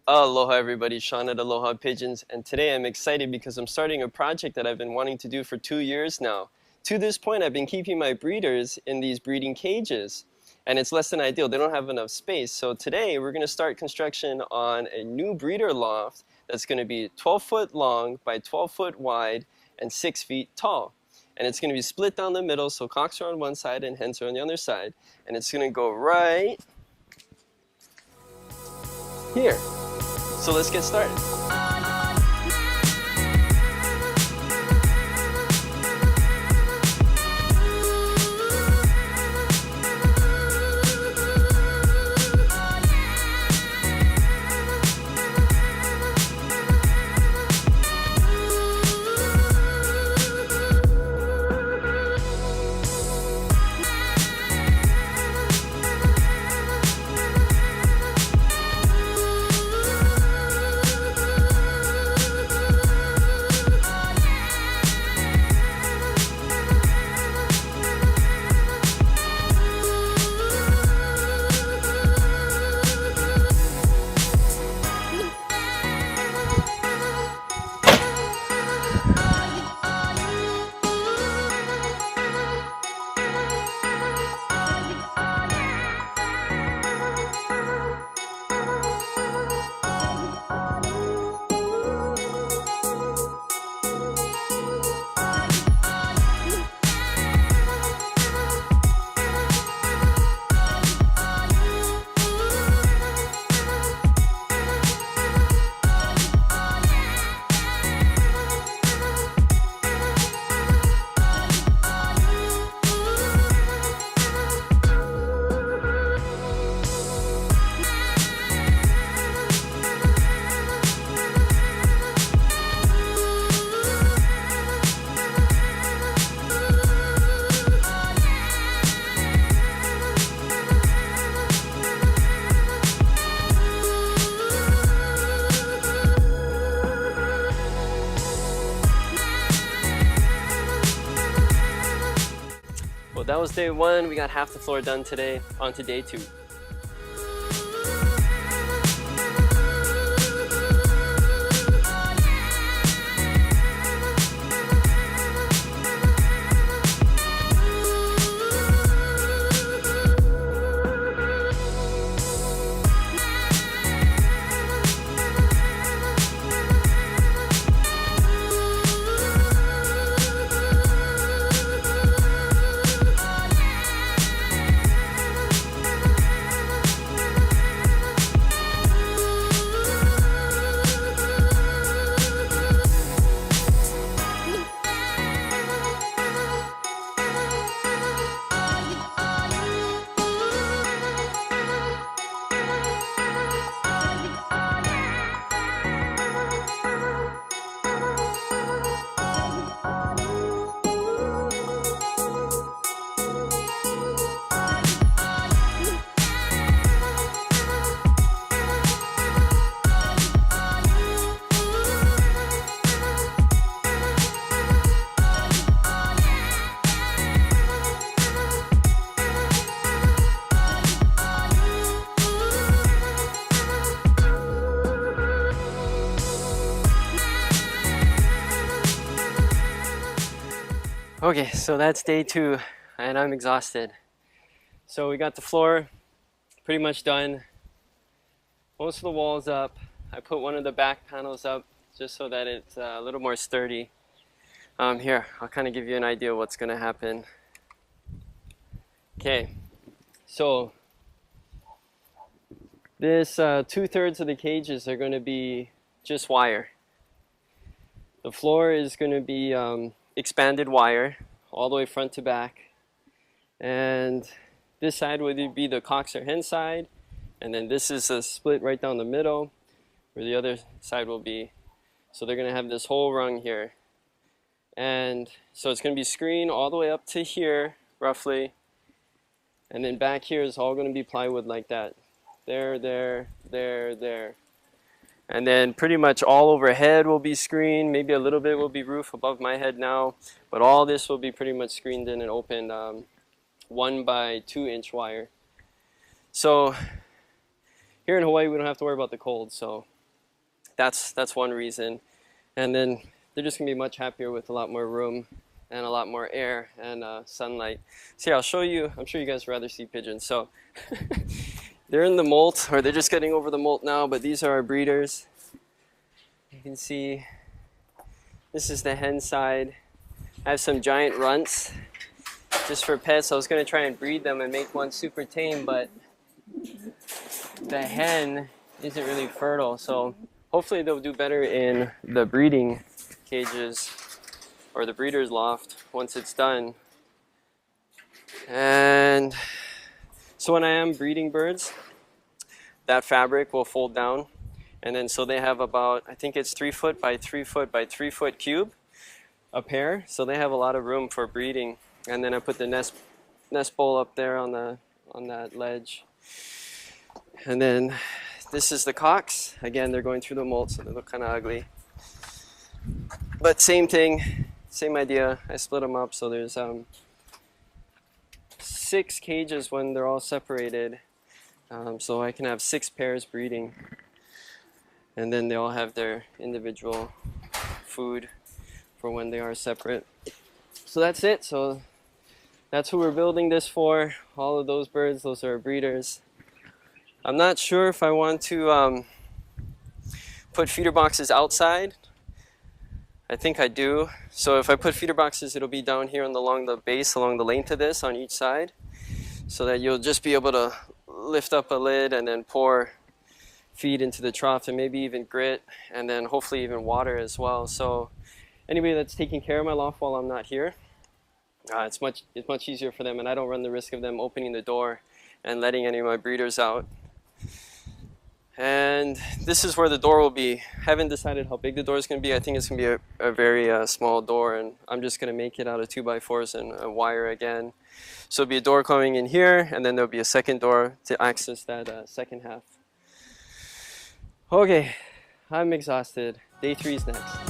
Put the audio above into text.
Aloha everybody, Sean at Aloha Pigeons, and today I'm excited because I'm starting a project that I've been wanting to do for 2 years now. To this point, I've been keeping my breeders in these breeding cages, and it's less than ideal. They don't have enough space. So today we're going to start construction on a new breeder loft that's going to be 12 foot long by 12 foot wide and 6 feet tall. And it's going to be split down the middle, so cocks are on one side and hens are on the other side. And it's going to go right here. So let's get started. Well, that was day one. We got half the floor done today. On to day two. Okay, so that's day two, and I'm exhausted. So we got the floor pretty much done. Most of the walls up. I put one of the back panels up just so that it's a little more sturdy. Here, I'll kind of give you an idea of what's going to happen. Okay, so this 2/3 of the cages are going to be just wire. The floor is going to be expanded wire all the way front to back, and this side would be the cocks or hen side, and then this is a split right down the middle where the other side will be. So they're going to have this whole rung here, and so it's going to be screened all the way up to here roughly, and then back here is all going to be plywood like that. There, there, there, there. And then pretty much all overhead will be screened. Maybe a little bit will be roof above my head now, but all this will be pretty much screened in and opened 1 by 2 inch wire. So here in Hawaii, we don't have to worry about the cold. So that's one reason. And then they're just gonna be much happier with a lot more room and a lot more air and sunlight. So yeah, I'll show you. I'm sure you guys would rather see pigeons. So they're in the molt, or they're just getting over the molt now, but these are our breeders. You can see this is the hen side. I have some giant runts just for pets. I was going to try and breed them and make one super tame, but the hen isn't really fertile. So hopefully they'll do better in the breeding cages or the breeder's loft once it's done. And so when I am breeding birds, that fabric will fold down. And then so they have about, I think it's 3 foot by 3 foot by 3 foot cube, a pair. So they have a lot of room for breeding. And then I put the nest bowl up there on that ledge. And then this is the cocks. Again, they're going through the molt, so they look kind of ugly. But same thing, same idea. I split them up, so there's 6 cages when they're all separated. So I can have 6 pairs breeding. And then they all have their individual food for when they are separate. So that's it. So that's who we're building this for. All of those birds, those are breeders. I'm not sure if I want to put feeder boxes outside. I think I do. So if I put feeder boxes, it'll be down here along the base, along the length of this on each side, so that you'll just be able to lift up a lid and then pour feed into the trough, and maybe even grit, and then hopefully even water as well. So anybody that's taking care of my loft while I'm not here, it's much easier for them, and I don't run the risk of them opening the door and letting any of my breeders out. And this is where the door will be. Haven't decided how big the door is going to be. I think it's going to be a very small door, and I'm just going to make it out of 2x4s and a wire again. So it'll be a door coming in here, and then there'll be a second door to access that second half. Okay, I'm exhausted. Day 3 is next.